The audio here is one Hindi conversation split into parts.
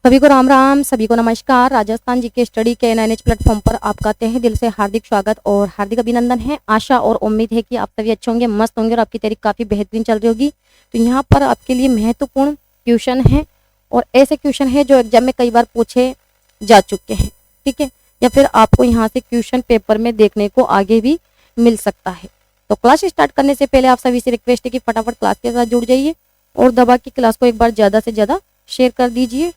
सभी को राम राम, सभी को नमस्कार। राजस्थान जी के स्टडी के NINH प्लेटफॉर्म पर आपका तहे दिल से हार्दिक स्वागत और हार्दिक अभिनंदन है। आशा और उम्मीद है कि आप सभी अच्छे होंगे, मस्त होंगे और आपकी तैयारी काफ़ी बेहतरीन चल रही होगी। तो यहाँ पर आपके लिए महत्वपूर्ण क्वेश्चन है और ऐसे क्वेश्चन है जो एग्जाम में कई बार पूछे जा चुके हैं, ठीक है, या फिर आपको यहाँ से क्वेश्चन पेपर में देखने को आगे भी मिल सकता है। तो क्लास स्टार्ट करने से पहले आप सभी से रिक्वेस्ट है कि फटाफट क्लास के साथ जुड़ जाइए और दबा के क्लास को एक बार ज़्यादा से ज़्यादा शेयर कर दीजिए।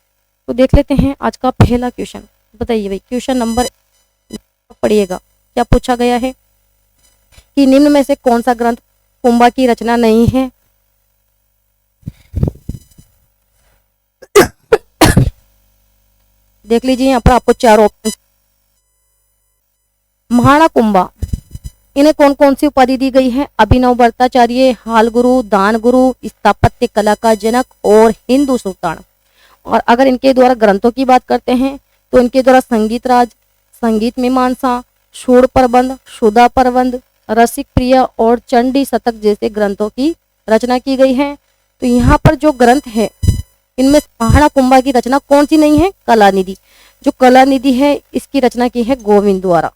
तो देख लेते हैं आज का पहला क्वेश्चन। बताइए भाई, क्वेश्चन नंबर पढ़िएगा। क्या पूछा गया है कि निम्न में से कौन सा ग्रंथ कुंभा की रचना नहीं है? देख लीजिए, यहाँ पर आपको चार ऑप्शन। महाणा कुंभा, इन्हें कौन कौन सी उपाधि दी गई है? अभिनव भट्टाचार्य, हाल गुरु, दान गुरु, स्थापत्य कला का जनक और हिंदू सुल्तान। और अगर इनके द्वारा ग्रंथों की बात करते हैं तो इनके द्वारा संगीत राज, संगीत मीमांसा, शूर प्रबंध, सुधा प्रबंध, रसिक प्रिया और चंडी शतक जैसे ग्रंथों की रचना की गई है। तो यहाँ पर जो ग्रंथ है इनमें महाणा कुंभा की रचना कौन सी नहीं है? कलानिधि। जो कलानिधि है इसकी रचना की है गोविंद द्वारा।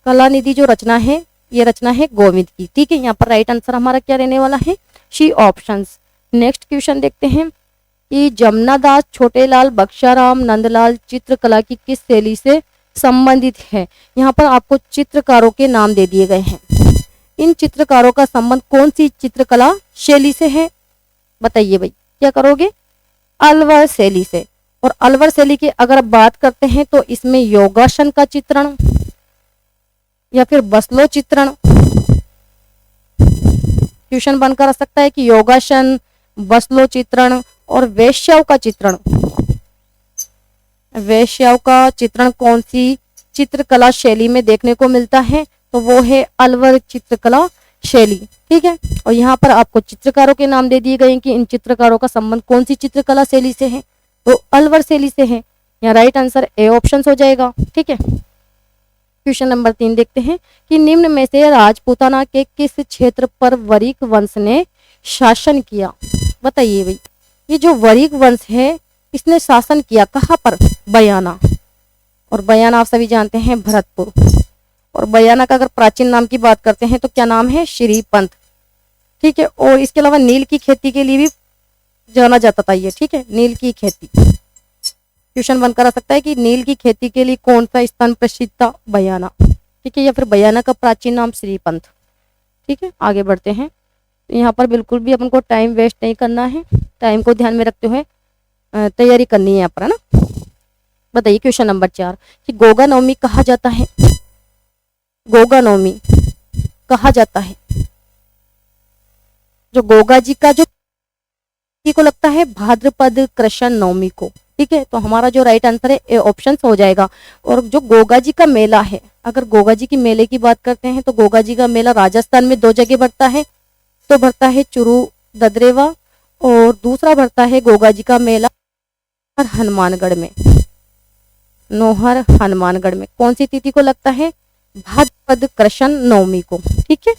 कलानिधि जो रचना है ये रचना है गोविंद की, ठीक है। यहाँ पर राइट आंसर हमारा क्या रहने वाला है? सी ऑप्शंस। नेक्स्ट क्वेश्चन देखते हैं कि जमुनादास, छोटेलाल, बख्शाराम, नंदलाल चित्रकला की किस शैली से संबंधित है? यहाँ पर आपको चित्रकारों के नाम दे दिए गए हैं। इन चित्रकारों का संबंध कौन सी चित्रकला शैली से है? बताइए भाई, क्या करोगे? अलवर शैली से। और अलवर शैली की अगर बात करते हैं तो इसमें योगासन का चित्रण या फिर बसलो चित्रण क्वेश्चन बनकर आ सकता है कि योगासन, बसलो चित्रण और वेश्याव का चित्रण। वेश्याव का चित्रण कौन सी चित्रकला शैली में देखने को मिलता है? तो वो है अलवर चित्रकला शैली, ठीक है। और यहाँ पर आपको चित्रकारों के नाम दे दिए गए हैं कि इन चित्रकारों का संबंध कौन सी चित्रकला शैली से है? तो अलवर शैली से है। यहाँ राइट आंसर ए ऑप्शन हो जाएगा, ठीक है। क्वेश्चन नंबर 3 देखते हैं कि निम्न में से राजपूताना के किस क्षेत्र पर वरिक वंश ने शासन किया? बताइए भाई, ये जो वरिक वंश है इसने शासन किया कहाँ पर? बयाना। और बयाना आप सभी जानते हैं भरतपुर। और बयाना का अगर प्राचीन नाम की बात करते हैं तो क्या नाम है? श्रीपंथ, ठीक है। और इसके अलावा नील की खेती के लिए भी जाना जाता था ये, ठीक है, नील की खेती। क्वेश्चन बनकर आ सकता है कि नील की खेती के लिए कौन सा स्थान प्रसिद्ध था? बयाना, ठीक है, या फिर बयाना का प्राचीन नाम श्रीपंथ, ठीक है। आगे बढ़ते हैं। यहाँ पर बिल्कुल भी अपन को टाइम वेस्ट नहीं करना है, टाइम को ध्यान में रखते हुए तैयारी करनी है यहाँ पर, है ना। बताइए क्वेश्चन नंबर 4 कि गोगा नवमी कहा जाता है? गोगा नवमी कहा जाता है जो गोगा जी का जो को लगता है भाद्रपद कृष्ण नवमी को, ठीक है। तो हमारा जो राइट आंसर है ए ऑप्शन हो जाएगा। और जो गोगा जी का मेला है, अगर गोगा जी की मेले की बात करते हैं तो गोगा जी का मेला राजस्थान में 2 जगह बढ़ता है। तो बढ़ता है चुरू ददरेवा और दूसरा बढ़ता है गोगा जी का मेला हनुमानगढ़ में, नोहर हनुमानगढ़ में। कौन सी तिथि को लगता है? भाद्रपद कृष्ण नवमी को, ठीक है।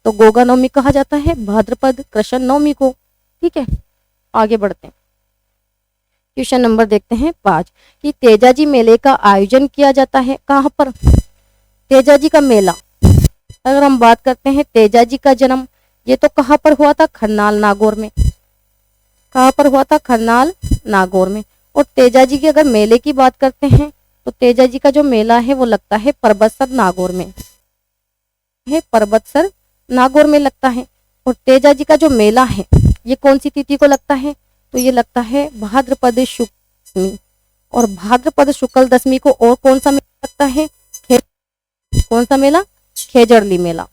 तो गोगा नवमी कहा जाता है भाद्रपद कृष्ण नवमी को, ठीक है। आगे बढ़ते हैं। क्वेश्चन नंबर देखते हैं 5 कि तेजाजी मेले का आयोजन किया जाता है कहाँ पर? तेजाजी का मेला, अगर हम बात करते हैं तेजाजी का जन्म ये तो कहाँ पर हुआ था? खरनाल नागौर में। कहाँ पर हुआ था? खरनाल नागौर में। और तेजाजी के अगर मेले की बात करते हैं तो तेजाजी का जो मेला है वो लगता है परबतसर नागौर में, है परबतसर नागौर में लगता है। और तेजाजी का जो मेला है ये कौन सी तिथि को लगता है? तो ये लगता है भाद्रपद शुक्ल दशमी। और भाद्रपद शुक्ल दशमी को और कौन सा मेला लगता है? कौन सा मेला? खेजड़ली मेला,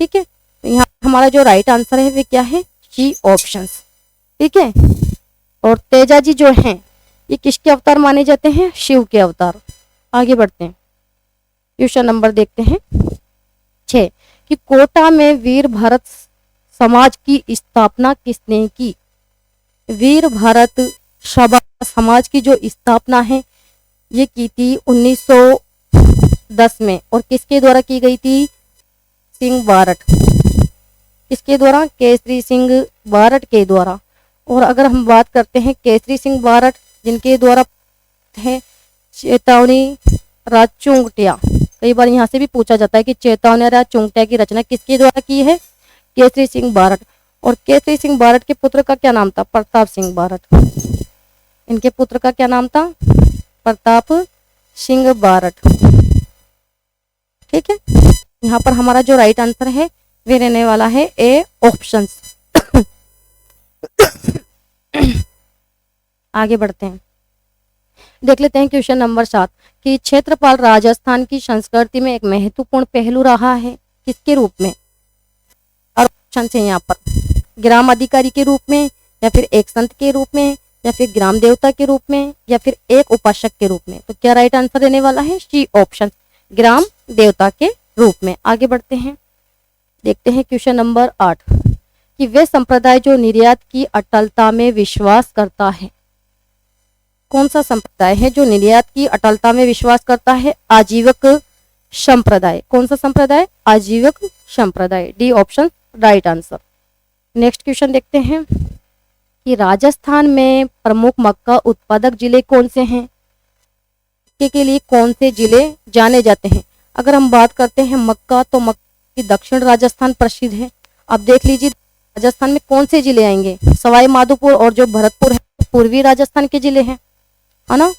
ठीक है। तो यहाँ हमारा जो राइट आंसर है वे क्या है? सी ऑप्शंस, ठीक है। और तेजाजी जो हैं ये किसके अवतार माने जाते हैं? शिव के अवतार। आगे बढ़ते हैं। क्वेश्चन नंबर देखते हैं 6 कि कोटा में वीर भारत समाज की स्थापना किसने की? वीर भारत सभा समाज की जो स्थापना है ये की थी 1910 में। और किसके द्वारा की गई थी? सिंह बारठ। किसके द्वारा? केसरी सिंह बारठ के द्वारा। और अगर हम बात करते हैं केसरी सिंह बारठ जिनके द्वारा है चेतावनी राज चुंगटिया। कई बार यहाँ से भी पूछा जाता है कि चेतावनी राज चुंगटिया की रचना किसके द्वारा की है? केसरी सिंह बारट। और केसरी सिंह बारट के पुत्र का क्या नाम था? प्रताप सिंह बारट। इनके पुत्र का क्या नाम था? प्रताप सिंह बारट। ठीक है, यहाँ पर हमारा जो राइट आंसर है वे रहने वाला है ए ऑप्शन। आगे बढ़ते हैं, देख लेते हैं क्वेश्चन नंबर 7 कि क्षेत्रपाल राजस्थान की संस्कृति में एक महत्वपूर्ण पहलू रहा है, किसके रूप में? और ऑप्शन है यहाँ पर ग्राम अधिकारी के रूप में, या फिर एक संत के रूप में, या फिर ग्राम देवता के रूप में, या फिर एक उपासक के रूप में। तो क्या राइट आंसर रहने वाला है? सी ऑप्शन, ग्राम देवता के रूप में। आगे बढ़ते हैं, देखते हैं क्वेश्चन नंबर 8 कि वे संप्रदाय जो निर्यात की अटलता में विश्वास करता है। कौन सा संप्रदाय है जो निर्यात की अटलता में विश्वास करता है? आजीवक संप्रदाय। कौन सा संप्रदाय? आजीवक संप्रदाय। D option right answer. Next question देखते हैं कि राजस्थान में प्रमुख मक्का उत्पादक जिले कौन से हैं? के लिए कौन से जिले जाने जाते हैं? अगर हम बात करते हैं मक्का, तो मक्का की दक्षिण राजस्थान प्रसिद्ध है। अब देख लीजिए राजस्थान में कौन से जिले आएंगे? सवाई माधोपुर और जो भरतपुर है पूर्वी राजस्थान के जिले हैं, है ना।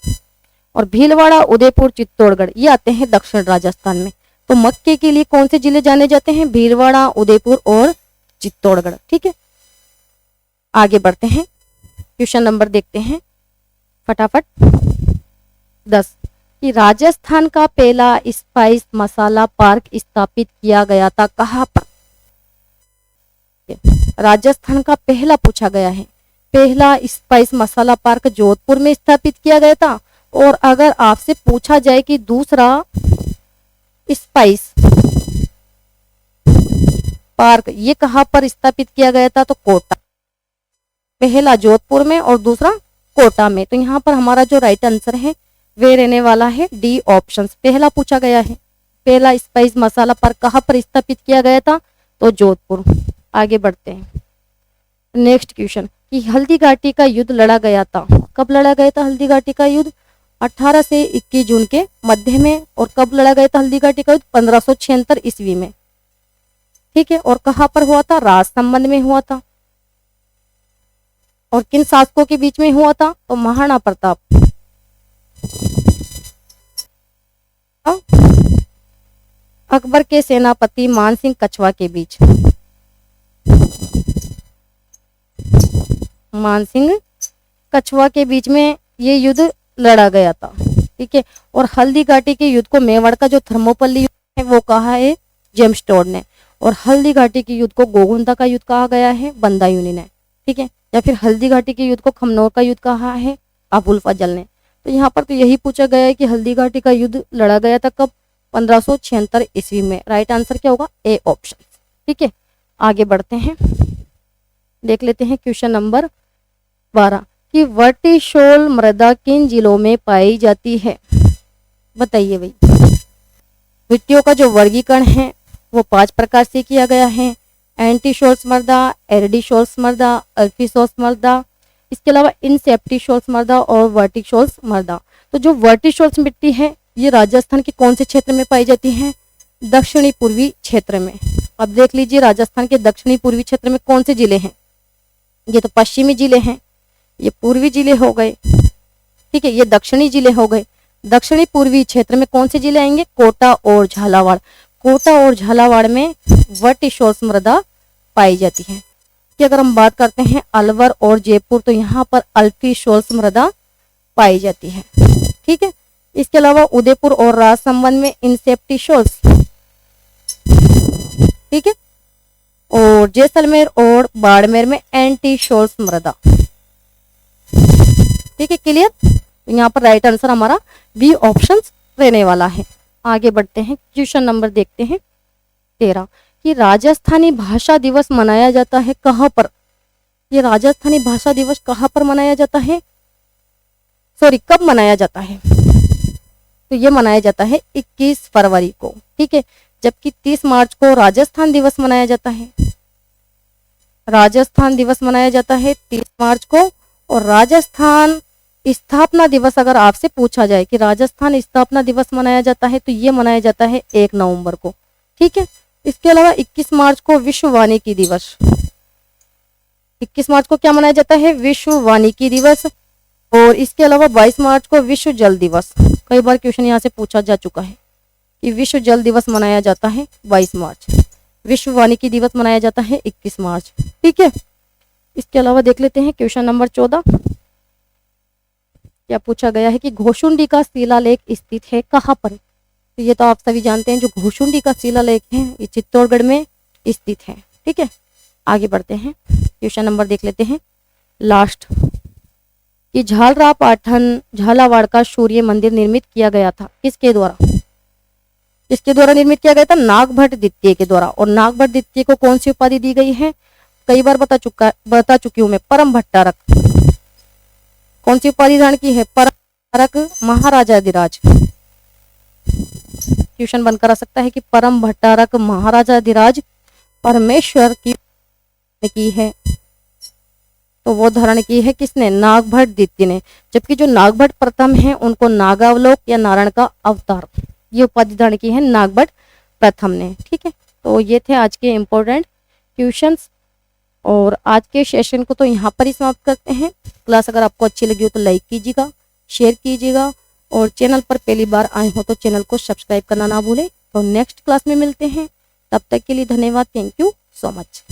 और भीलवाड़ा, उदयपुर, चित्तौड़गढ़ ये आते हैं दक्षिण राजस्थान में। तो मक्के के लिए कौन से जिले जाने जाते हैं? भीलवाड़ा, उदयपुर और चित्तौड़गढ़। ठीक है, आगे बढ़ते हैं, क्वेश्चन नंबर देखते हैं फटाफट 10 कि राजस्थान का पहला स्पाइस मसाला पार्क स्थापित किया गया था कहाँ पर? राजस्थान का पहला पूछा गया है। पहला स्पाइस मसाला पार्क जोधपुर में स्थापित किया गया था। और अगर आपसे पूछा जाए कि दूसरा स्पाइस पार्क ये कहां पर स्थापित किया गया था, तो कोटा। पहला जोधपुर में और दूसरा कोटा में। तो यहाँ पर हमारा जो राइट आंसर है वे रहने वाला है डी ऑप्शन। पहला पूछा गया है, पहला स्पाइस मसाला पार्क कहां पर स्थापित किया गया था, तो जोधपुर। आगे बढ़ते हैं, नेक्स्ट क्वेश्चन कि हल्दी घाटी का युद्ध लड़ा गया था। कब लड़ा गया था हल्दी घाटी का युद्ध? 18 से 21 जून के मध्य में। और कब लड़ा गया था हल्दी घाटी का युद्ध? 1576 ईस्वी में। ठीक है, और कहां पर हुआ था? राजसमंद में हुआ था। और किन शासकों के बीच में हुआ था? तो महाराणा प्रताप अकबर के सेनापति मानसिंह कछवा के बीच। मानसिंह कछवा के बीच में ये युद्ध लड़ा गया था। ठीक है, और हल्दी घाटी के युद्ध को मेवाड़ का जो थर्मोपल्ली युद्ध है वो कहा है जेम्स टोड ने। और हल्दी घाटी के युद्ध को गोगुंदा का युद्ध कहा गया है बंदायूनी ने। ठीक है, या फिर हल्दी घाटी के युद्ध को खमनोर का युद्ध कहा है अबुल फजल ने। तो यहाँ पर तो यही पूछा गया है कि हल्दी घाटी का युद्ध लड़ा गया था कब? 1576 ईस्वी में। राइट आंसर क्या होगा? A option. ठीक है, आगे बढ़ते हैं, देख लेते हैं क्वेश्चन नंबर 12 कि वर्टिशोल मृदा किन जिलों में पाई जाती है? बताइए भाई। मिट्टियों का जो वर्गीकरण है वो 5 प्रकार से किया गया है। एंटीशोल्स मृदा, एरिडिशोल्स मृदा, अल्फीशोल्स मृदा, इसके अलावा इनसेप्टिशोल्स मृदा और वर्टिशोल्स मृदा। तो जो वर्टिशोल्स मिट्टी है ये राजस्थान के कौन से क्षेत्र में पाई जाती है? दक्षिणी पूर्वी क्षेत्र में। अब देख लीजिए राजस्थान के दक्षिणी पूर्वी क्षेत्र में कौन से जिले हैं? ये तो पश्चिमी जिले हैं, ये पूर्वी जिले हो गए। ठीक है, ये दक्षिणी जिले हो गए। दक्षिणी पूर्वी क्षेत्र में कौन से जिले आएंगे? कोटा और झालावाड़। कोटा और झालावाड़ में वर्टिशोल्स मृदा पाई जाती है। कि अगर हम बात करते हैं अलवर और जयपुर, तो यहाँ पर अल्फीशोल्स मृदा पाई जाती है। ठीक है, इसके अलावा उदयपुर और राजसमंद में इंसेप्टिशोल्स। ठीक है, और जैसलमेर और बाड़मेर में एंटीशोल्स मृदा। ठीक है, क्लियर? तो यहाँ पर राइट आंसर हमारा बी ऑप्शन रहने वाला है। आगे बढ़ते हैं, क्वेश्चन नंबर देखते हैं 13 कि राजस्थानी भाषा दिवस मनाया जाता है कहाँ पर? ये राजस्थानी भाषा दिवस कहाँ पर मनाया जाता है? सॉरी, कब मनाया जाता है? तो ये मनाया जाता है 21 फरवरी को। ठीक है, जबकि 30 मार्च को राजस्थान दिवस मनाया जाता है। राजस्थान दिवस मनाया जाता है 30 मार्च को। और राजस्थान स्थापना दिवस अगर आपसे पूछा जाए कि राजस्थान स्थापना दिवस मनाया जाता है तो ये मनाया जाता है 1 नवंबर को। ठीक है। इसके अलावा 21 मार्च को विश्व वानिकी दिवस, 21 मार्च को क्या मनाया जाता है? विश्व वानिकी दिवस। और इसके अलावा 22 मार्च को विश्व जल दिवस। कई बार क्वेश्चन यहाँ से पूछा जा चुका है कि विश्व जल दिवस मनाया जाता है 22 मार्च, विश्व वानिकी दिवस मनाया जाता है 21 मार्च। ठीक है। इसके अलावा देख लेते हैं क्वेश्चन नंबर 14। क्या पूछा गया है कि घोशुंडी का शिलालेख स्थित है कहाँ पर? तो ये तो आप सभी जानते हैं, जो घोशुंडी का शिलालेख है ये चित्तौड़गढ़ में स्थित है। ठीक है। आगे बढ़ते हैं, क्वेश्चन नंबर देख लेते हैं लास्ट, कि झालरा पाटन झालावाड़ का सूर्य मंदिर निर्मित किया गया था किसके द्वारा? किसके द्वारा निर्मित किया गया था? नागभट्ट द्वितीय के द्वारा। और नागभट्ट द्वितीय को कौन सी उपाधि दी गई है? कई बार बता चुकी हूं मैं, परम भट्टारक। कौन सी उपाधि धारण की है? परम भट्टारक महाराजाधिराज। क्वेश्चन बनकर आ सकता है कि परम भट्टारक महाराजाधिराज परमेश्वर की है, तो वो धारण की है किसने? नागभट्ट द्वितीय ने। जबकि जो नागभट्ट प्रथम है उनको नागावलोक या नारायण का अवतार, ये उपाधि धारण की है नागभट्ट प्रथम ने। ठीक है। तो ये थे आज के इम्पोर्टेंट क्वेश्चंस, और आज के सेशन को तो यहाँ पर ही समाप्त करते हैं। क्लास अगर आपको अच्छी लगी हो तो लाइक कीजिएगा, शेयर कीजिएगा, और चैनल पर पहली बार आए हो तो चैनल को सब्सक्राइब करना ना भूलें। तो नेक्स्ट क्लास में मिलते हैं, तब तक के लिए धन्यवाद। Thank you so much.